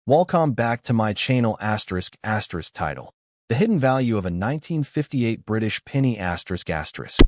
Welcome back to my channel **** title. The hidden value of a 1958 British penny ****.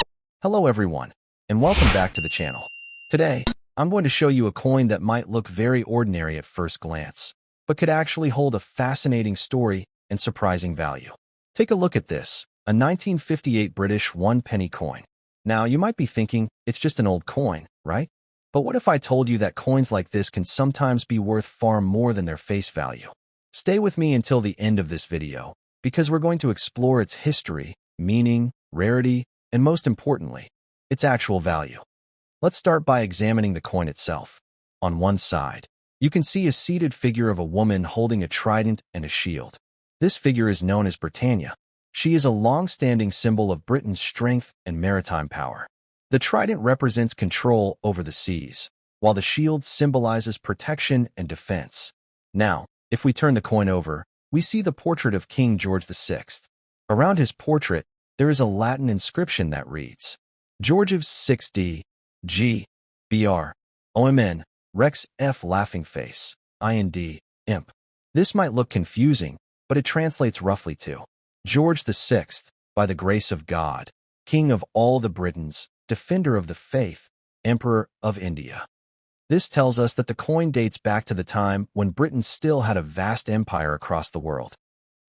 Hello everyone, and welcome back to the channel. Today, I'm going to show you a coin that might look very ordinary at first glance, but could actually hold a fascinating story and surprising value. Take a look at this, a 1958 British 1 penny coin. Now, you might be thinking, it's just an old coin, right? But what if I told you that coins like this can sometimes be worth far more than their face value? Stay with me until the end of this video, because we're going to explore its history, meaning, rarity, and most importantly, its actual value. Let's start by examining the coin itself. On one side, you can see a seated figure of a woman holding a trident and a shield. This figure is known as Britannia. She is a long-standing symbol of Britain's strength and maritime power. The trident represents control over the seas, while the shield symbolizes protection and defense. Now, if we turn the coin over, we see the portrait of King George VI. Around his portrait, there is a Latin inscription that reads, Georgius 6d, G, Br, OMN, Rex F laughing face, IND, imp. This might look confusing, but it translates roughly to George VI, by the grace of God, King of all the Britons, Defender of the Faith, Emperor of India. This tells us that the coin dates back to the time when Britain still had a vast empire across the world.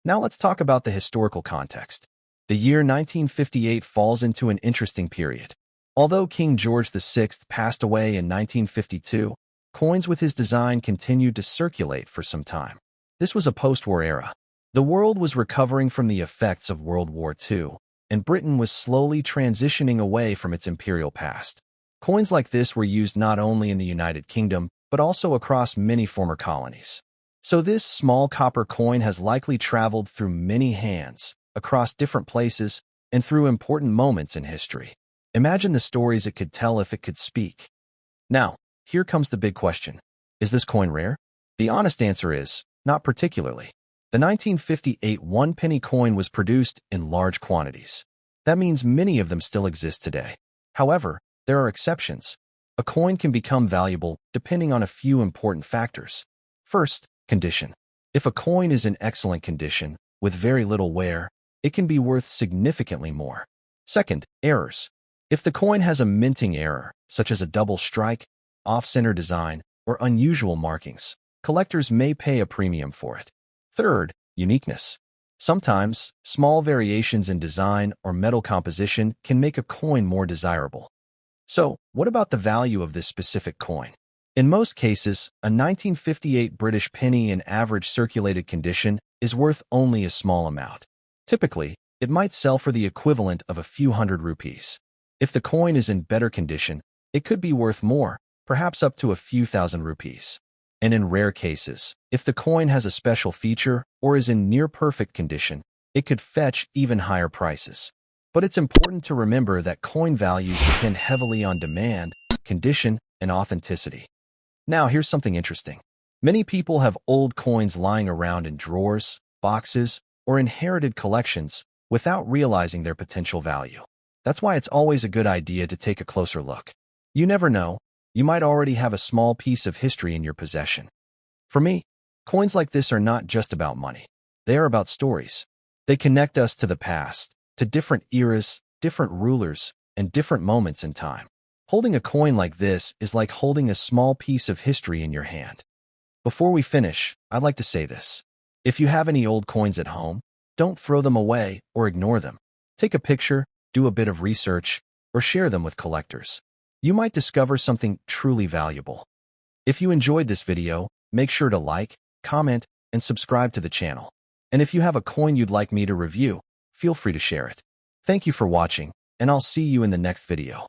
Now let's talk about the historical context. The year 1958 falls into an interesting period. Although King George VI passed away in 1952, coins with his design continued to circulate for some time. This was a post-war era. The world was recovering from the effects of World War II, and Britain was slowly transitioning away from its imperial past. Coins like this were used not only in the United Kingdom, but also across many former colonies. So this small copper coin has likely traveled through many hands, across different places, and through important moments in history. Imagine the stories it could tell if it could speak. Now, here comes the big question. Is this coin rare? The honest answer is, not particularly. The 1958 one-penny coin was produced in large quantities. That means many of them still exist today. However, there are exceptions. A coin can become valuable depending on a few important factors. First, condition. If a coin is in excellent condition, with very little wear, it can be worth significantly more. Second, errors. If the coin has a minting error, such as a double strike, off-center design, or unusual markings, collectors may pay a premium for it. Third, uniqueness. Sometimes, small variations in design or metal composition can make a coin more desirable. So, what about the value of this specific coin? In most cases, a 1958 British penny in average circulated condition is worth only a small amount. Typically, it might sell for the equivalent of a few hundred rupees. If the coin is in better condition, it could be worth more, perhaps up to a few thousand rupees. And in rare cases, if the coin has a special feature or is in near-perfect condition, it could fetch even higher prices. But it's important to remember that coin values depend heavily on demand, condition, and authenticity. Now, here's something interesting. Many people have old coins lying around in drawers, boxes, or inherited collections without realizing their potential value. That's why it's always a good idea to take a closer look. You never know. You might already have a small piece of history in your possession. For me, coins like this are not just about money. They are about stories. They connect us to the past, to different eras, different rulers, and different moments in time. Holding a coin like this is like holding a small piece of history in your hand. Before we finish, I'd like to say this. If you have any old coins at home, don't throw them away or ignore them. Take a picture, do a bit of research, or share them with collectors. You might discover something truly valuable. If you enjoyed this video, make sure to like, comment, and subscribe to the channel. And if you have a coin you'd like me to review, feel free to share it. Thank you for watching, and I'll see you in the next video.